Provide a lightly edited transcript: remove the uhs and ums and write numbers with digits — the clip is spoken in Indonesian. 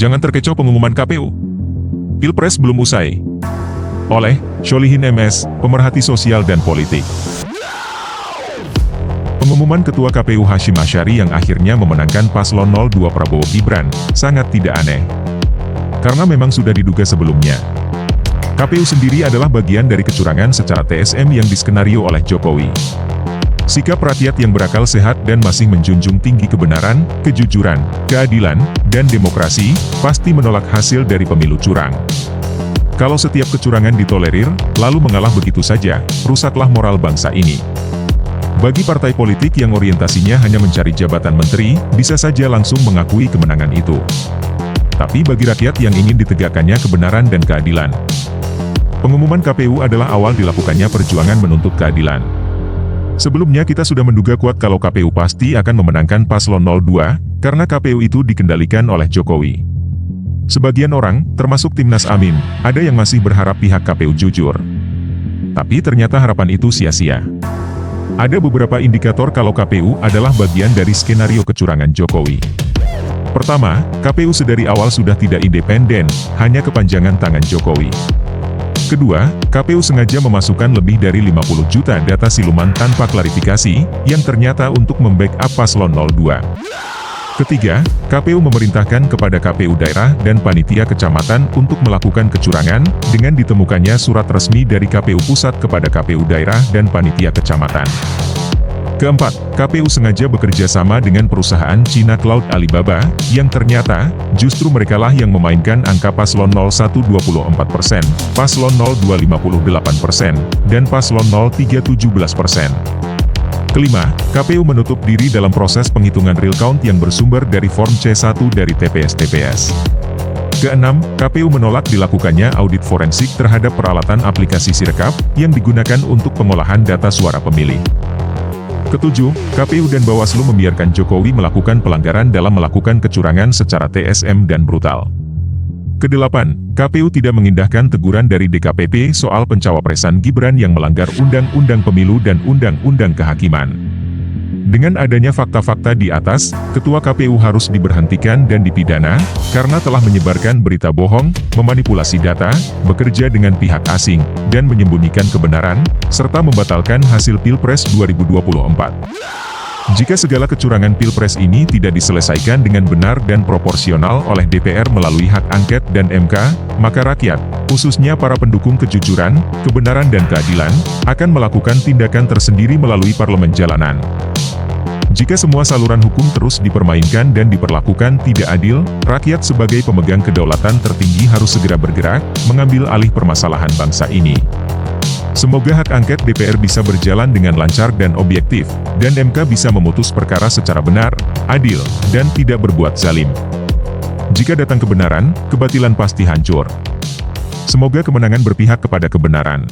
Jangan terkecoh pengumuman KPU. Pilpres belum usai. Oleh Sholihin MS, pemerhati sosial dan politik. Pengumuman Ketua KPU Hashim Asyari yang akhirnya memenangkan paslon 02 Prabowo Gibran sangat tidak aneh. Karena memang sudah diduga sebelumnya. KPU sendiri adalah bagian dari kecurangan secara TSM yang diskenario oleh Jokowi. Sikap rakyat yang berakal sehat dan masih menjunjung tinggi kebenaran, kejujuran, keadilan, dan demokrasi, pasti menolak hasil dari pemilu curang. Kalau setiap kecurangan ditolerir, lalu mengalah begitu saja, rusaklah moral bangsa ini. Bagi partai politik yang orientasinya hanya mencari jabatan menteri, bisa saja langsung mengakui kemenangan itu. Tapi bagi rakyat yang ingin ditegakkannya kebenaran dan keadilan, pengumuman KPU adalah awal dilakukannya perjuangan menuntut keadilan. Sebelumnya kita sudah menduga kuat kalau KPU pasti akan memenangkan paslon 02, karena KPU itu dikendalikan oleh Jokowi. Sebagian orang, termasuk Timnas Amin, ada yang masih berharap pihak KPU jujur. Tapi ternyata harapan itu sia-sia. Ada beberapa indikator kalau KPU adalah bagian dari skenario kecurangan Jokowi. Pertama, KPU sedari awal sudah tidak independen, hanya kepanjangan tangan Jokowi. Kedua, KPU sengaja memasukkan lebih dari 50 juta data siluman tanpa klarifikasi, yang ternyata untuk membackup paslon 02. Ketiga, KPU memerintahkan kepada KPU daerah dan panitia kecamatan untuk melakukan kecurangan, dengan ditemukannya surat resmi dari KPU pusat kepada KPU daerah dan panitia kecamatan. Keempat, KPU sengaja bekerja sama dengan perusahaan Cina Cloud Alibaba, yang ternyata, justru merekalah yang memainkan angka paslon 01 24%, paslon 02 58%, dan paslon 03 17%. Kelima, KPU menutup diri dalam proses penghitungan real count yang bersumber dari Form C1 dari TPS-TPS. Keenam, KPU menolak dilakukannya audit forensik terhadap peralatan aplikasi Sirekap, yang digunakan untuk pengolahan data suara pemilih. Ketujuh, KPU dan Bawaslu membiarkan Jokowi melakukan pelanggaran dalam melakukan kecurangan secara TSM dan brutal. Kedelapan, KPU tidak mengindahkan teguran dari DKPP soal pencawapresan Gibran yang melanggar Undang-Undang Pemilu dan Undang-Undang Kehakiman. Dengan adanya fakta-fakta di atas, Ketua KPU harus diberhentikan dan dipidana, karena telah menyebarkan berita bohong, memanipulasi data, bekerja dengan pihak asing, dan menyembunyikan kebenaran, serta membatalkan hasil Pilpres 2024. Jika segala kecurangan Pilpres ini tidak diselesaikan dengan benar dan proporsional oleh DPR melalui hak angket dan MK, maka rakyat, khususnya para pendukung kejujuran, kebenaran dan keadilan, akan melakukan tindakan tersendiri melalui parlemen jalanan. Jika semua saluran hukum terus dipermainkan dan diperlakukan tidak adil, rakyat sebagai pemegang kedaulatan tertinggi harus segera bergerak, mengambil alih permasalahan bangsa ini. Semoga hak angket DPR bisa berjalan dengan lancar dan objektif, dan MK bisa memutus perkara secara benar, adil, dan tidak berbuat zalim. Jika datang kebenaran, kebatilan pasti hancur. Semoga kemenangan berpihak kepada kebenaran.